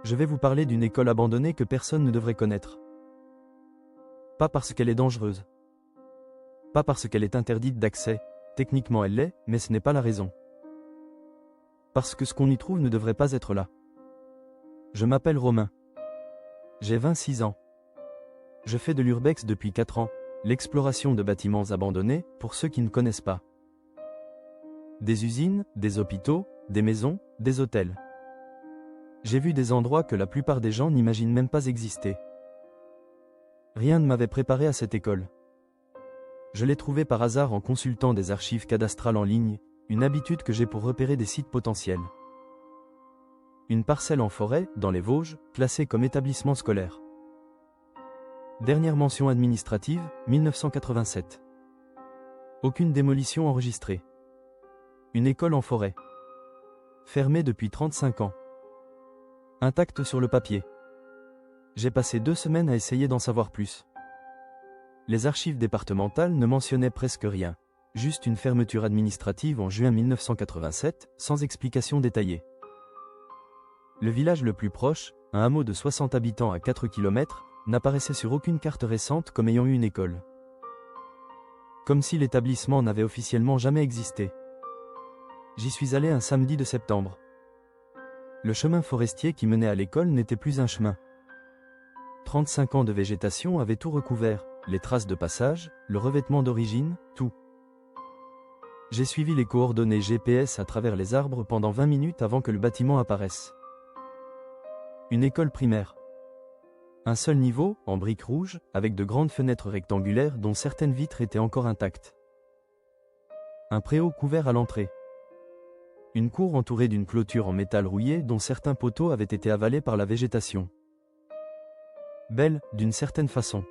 Je vais vous parler d'une école abandonnée que personne ne devrait connaître. Pas parce qu'elle est dangereuse. Pas parce qu'elle est interdite d'accès, techniquement elle l'est, mais ce n'est pas la raison. Parce que ce qu'on y trouve ne devrait pas être là. Je m'appelle Romain. J'ai 26 ans. Je fais de l'urbex depuis 4 ans, l'exploration de bâtiments abandonnés, pour ceux qui ne connaissent pas. Des usines, des hôpitaux, des maisons, des hôtels. J'ai vu des endroits que la plupart des gens n'imaginent même pas exister. Rien ne m'avait préparé à cette école. Je l'ai trouvée par hasard en consultant des archives cadastrales en ligne, une habitude que j'ai pour repérer des sites potentiels. Une parcelle en forêt, dans les Vosges, classée comme établissement scolaire. Dernière mention administrative, 1987. Aucune démolition enregistrée. Une école en forêt. Fermée depuis 35 ans. Intacte sur le papier. J'ai passé 2 semaines à essayer d'en savoir plus. Les archives départementales ne mentionnaient presque rien, juste une fermeture administrative en juin 1987, sans explication détaillée. Le village le plus proche, un hameau de 60 habitants à 4 km, n'apparaissait sur aucune carte récente comme ayant eu une école. Comme si l'établissement n'avait officiellement jamais existé. J'y suis allé un samedi de septembre. Le chemin forestier qui menait à l'école n'était plus un chemin. 35 ans de végétation avaient tout recouvert, les traces de passage, le revêtement d'origine, tout. J'ai suivi les coordonnées GPS à travers les arbres pendant 20 minutes avant que le bâtiment apparaisse. Une école primaire. Un seul niveau, en briques rouges, avec de grandes fenêtres rectangulaires dont certaines vitres étaient encore intactes. Un préau couvert à l'entrée. Une cour entourée d'une clôture en métal rouillé dont certains poteaux avaient été avalés par la végétation. Belle, d'une certaine façon.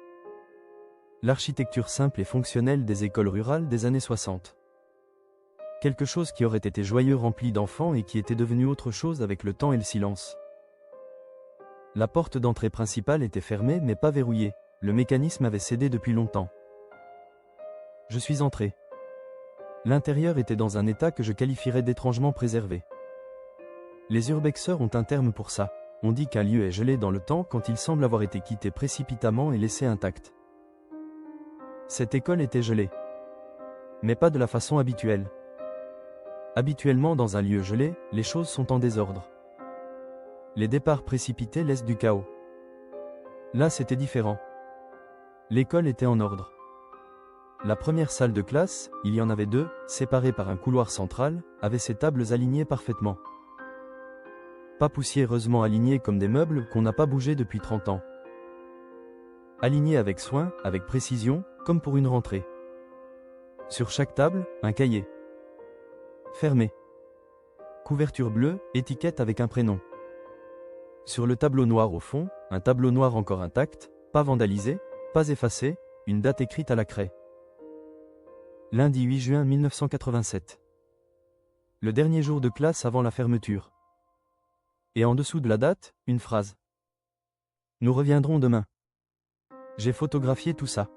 L'architecture simple et fonctionnelle des écoles rurales des années 60. Quelque chose qui aurait été joyeux rempli d'enfants et qui était devenu autre chose avec le temps et le silence. La porte d'entrée principale était fermée mais pas verrouillée, le mécanisme avait cédé depuis longtemps. Je suis entré. L'intérieur était dans un état que je qualifierais d'étrangement préservé. Les urbexeurs ont un terme pour ça. On dit qu'un lieu est gelé dans le temps quand il semble avoir été quitté précipitamment et laissé intact. Cette école était gelée. Mais pas de la façon habituelle. Habituellement dans un lieu gelé, les choses sont en désordre. Les départs précipités laissent du chaos. Là c'était différent. L'école était en ordre. La première salle de classe, il y en avait 2, séparées par un couloir central, avait ses tables alignées parfaitement. Pas poussiéreusement alignées comme des meubles qu'on n'a pas bougés depuis 30 ans. Alignées avec soin, avec précision, comme pour une rentrée. Sur chaque table, un cahier. Fermé. Couverture bleue, étiquette avec un prénom. Sur le tableau noir au fond, un tableau noir encore intact, pas vandalisé, pas effacé, une date écrite à la craie. Lundi 8 juin 1987. Le dernier jour de classe avant la fermeture. Et en dessous de la date, une phrase. Nous reviendrons demain. J'ai photographié tout ça.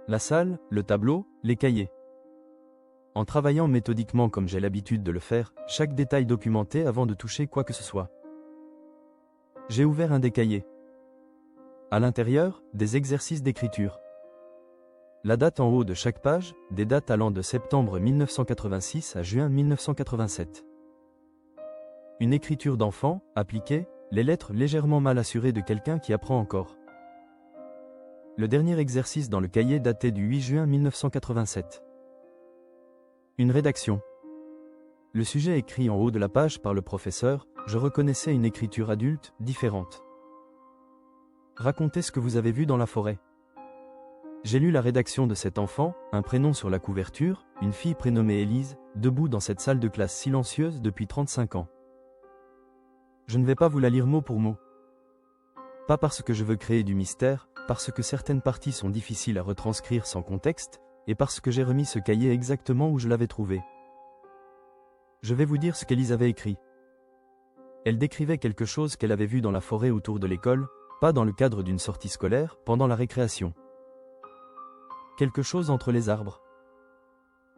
La salle, le tableau, les cahiers. En travaillant méthodiquement comme j'ai l'habitude de le faire, chaque détail documenté avant de toucher quoi que ce soit. J'ai ouvert un des cahiers. À l'intérieur, des exercices d'écriture. La date en haut de chaque page, des dates allant de septembre 1986 à juin 1987. Une écriture d'enfant, appliquée, les lettres légèrement mal assurées de quelqu'un qui apprend encore. Le dernier exercice dans le cahier datait du 8 juin 1987. Une rédaction. Le sujet écrit en haut de la page par le professeur, je reconnaissais une écriture adulte, différente. Racontez ce que vous avez vu dans la forêt. J'ai lu la rédaction de cet enfant, un prénom sur la couverture, une fille prénommée Élise, debout dans cette salle de classe silencieuse depuis 35 ans. Je ne vais pas vous la lire mot pour mot. Pas parce que je veux créer du mystère, parce que certaines parties sont difficiles à retranscrire sans contexte, et parce que j'ai remis ce cahier exactement où je l'avais trouvé. Je vais vous dire ce qu'Élise avait écrit. Elle décrivait quelque chose qu'elle avait vu dans la forêt autour de l'école, pas dans le cadre d'une sortie scolaire, pendant la récréation. Quelque chose entre les arbres.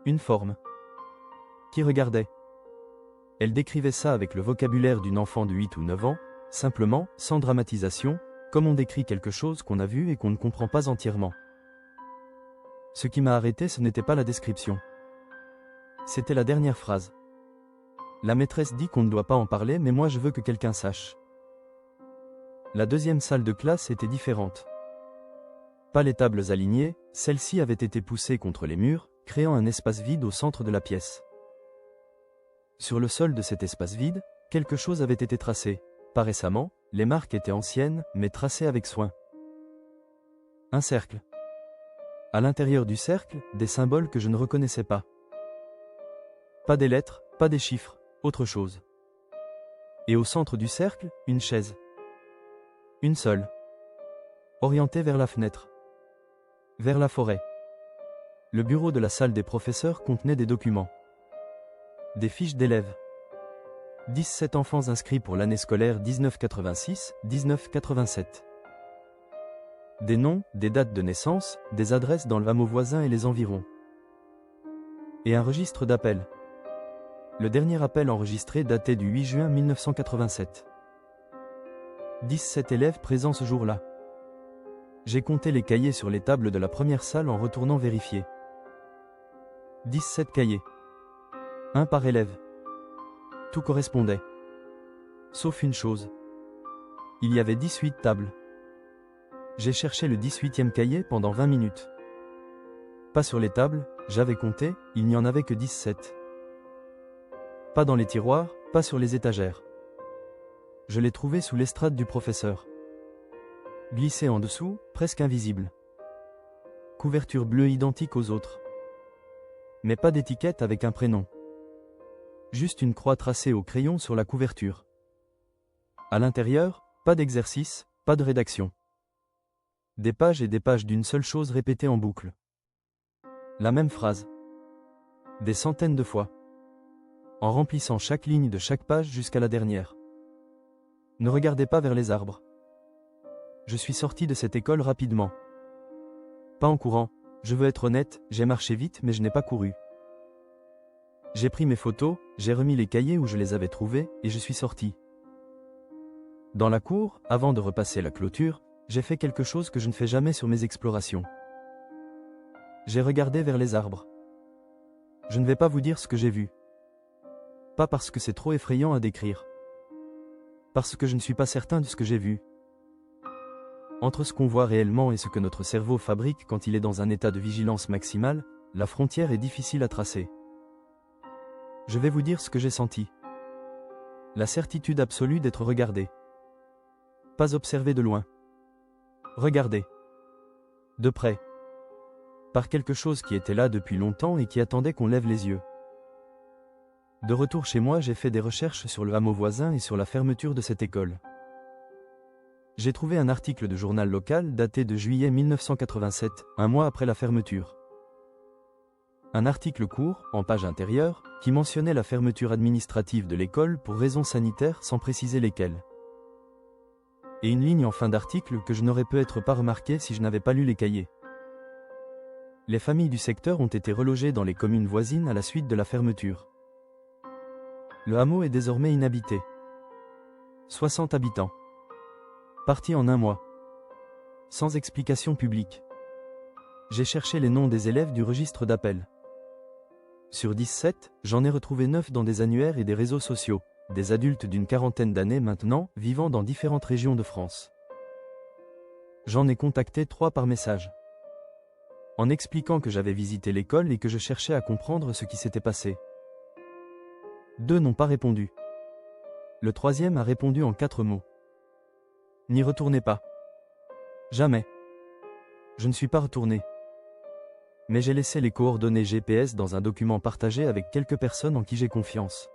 Une forme. Qui regardait. Elle décrivait ça avec le vocabulaire d'une enfant de 8 ou 9 ans, simplement, sans dramatisation, comme on décrit quelque chose qu'on a vu et qu'on ne comprend pas entièrement. Ce qui m'a arrêté, ce n'était pas la description. C'était la dernière phrase. La maîtresse dit qu'on ne doit pas en parler, mais moi je veux que quelqu'un sache. La deuxième salle de classe était différente. Pas les tables alignées, celles-ci avaient été poussées contre les murs, créant un espace vide au centre de la pièce. Sur le sol de cet espace vide, quelque chose avait été tracé. Pas récemment, les marques étaient anciennes, mais tracées avec soin. Un cercle. À l'intérieur du cercle, des symboles que je ne reconnaissais pas. Pas des lettres, pas des chiffres, autre chose. Et au centre du cercle, une chaise. Une seule. Orientée vers la fenêtre. Vers la forêt. Le bureau de la salle des professeurs contenait des documents. Des fiches d'élèves. 17 enfants inscrits pour l'année scolaire 1986-1987. Des noms, des dates de naissance, des adresses dans le hameau voisin et les environs. Et un registre d'appels. Le dernier appel enregistré datait du 8 juin 1987. 17 élèves présents ce jour-là. J'ai compté les cahiers sur les tables de la première salle en retournant vérifier. 17 cahiers. Un par élève. Tout correspondait. Sauf une chose. Il y avait 18 tables. J'ai cherché le 18e cahier pendant 20 minutes. Pas sur les tables, j'avais compté, il n'y en avait que 17. Pas dans les tiroirs, pas sur les étagères. Je l'ai trouvé sous l'estrade du professeur. Glissé en dessous, presque invisible. Couverture bleue identique aux autres. Mais pas d'étiquette avec un prénom. Juste une croix tracée au crayon sur la couverture. À l'intérieur, pas d'exercice, pas de rédaction. Des pages et des pages d'une seule chose répétées en boucle. La même phrase. Des centaines de fois. En remplissant chaque ligne de chaque page jusqu'à la dernière. Ne regardez pas vers les arbres. Je suis sorti de cette école rapidement. Pas en courant, je veux être honnête, j'ai marché vite mais je n'ai pas couru. J'ai pris mes photos, j'ai remis les cahiers où je les avais trouvés, et je suis sorti. Dans la cour, avant de repasser la clôture, j'ai fait quelque chose que je ne fais jamais sur mes explorations. J'ai regardé vers les arbres. Je ne vais pas vous dire ce que j'ai vu. Pas parce que c'est trop effrayant à décrire. Parce que je ne suis pas certain de ce que j'ai vu. Entre ce qu'on voit réellement et ce que notre cerveau fabrique quand il est dans un état de vigilance maximale, la frontière est difficile à tracer. Je vais vous dire ce que j'ai senti. La certitude absolue d'être regardé. Pas observé de loin. Regardé. De près. Par quelque chose qui était là depuis longtemps et qui attendait qu'on lève les yeux. De retour chez moi, j'ai fait des recherches sur le hameau voisin et sur la fermeture de cette école. J'ai trouvé un article de journal local daté de juillet 1987, un mois après la fermeture. Un article court, en page intérieure, qui mentionnait la fermeture administrative de l'école pour raisons sanitaires sans préciser lesquelles. Et une ligne en fin d'article que je n'aurais peut-être pas remarqué si je n'avais pas lu les cahiers. Les familles du secteur ont été relogées dans les communes voisines à la suite de la fermeture. Le hameau est désormais inhabité. 60 habitants. Partis en un mois. Sans explication publique. J'ai cherché les noms des élèves du registre d'appel. Sur 17, j'en ai retrouvé 9 dans des annuaires et des réseaux sociaux, des adultes d'une quarantaine d'années maintenant, vivant dans différentes régions de France. J'en ai contacté 3 par message. En expliquant que j'avais visité l'école et que je cherchais à comprendre ce qui s'était passé. 2 n'ont pas répondu. Le 3e a répondu en 4 mots. N'y retournez pas. Jamais. Je ne suis pas retourné. Mais j'ai laissé les coordonnées GPS dans un document partagé avec quelques personnes en qui j'ai confiance.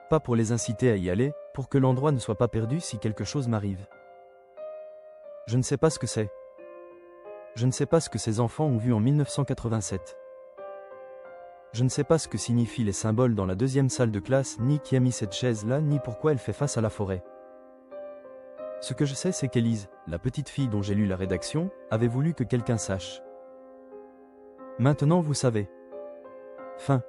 Pas pour les inciter à y aller, pour que l'endroit ne soit pas perdu si quelque chose m'arrive. Je ne sais pas ce que c'est. Je ne sais pas ce que ces enfants ont vu en 1987. Je ne sais pas ce que signifient les symboles dans la 2e salle de classe, ni qui a mis cette chaise-là, ni pourquoi elle fait face à la forêt. Ce que je sais, c'est qu'Élise, la petite fille dont j'ai lu la rédaction, avait voulu que quelqu'un sache. Maintenant vous savez. Fin.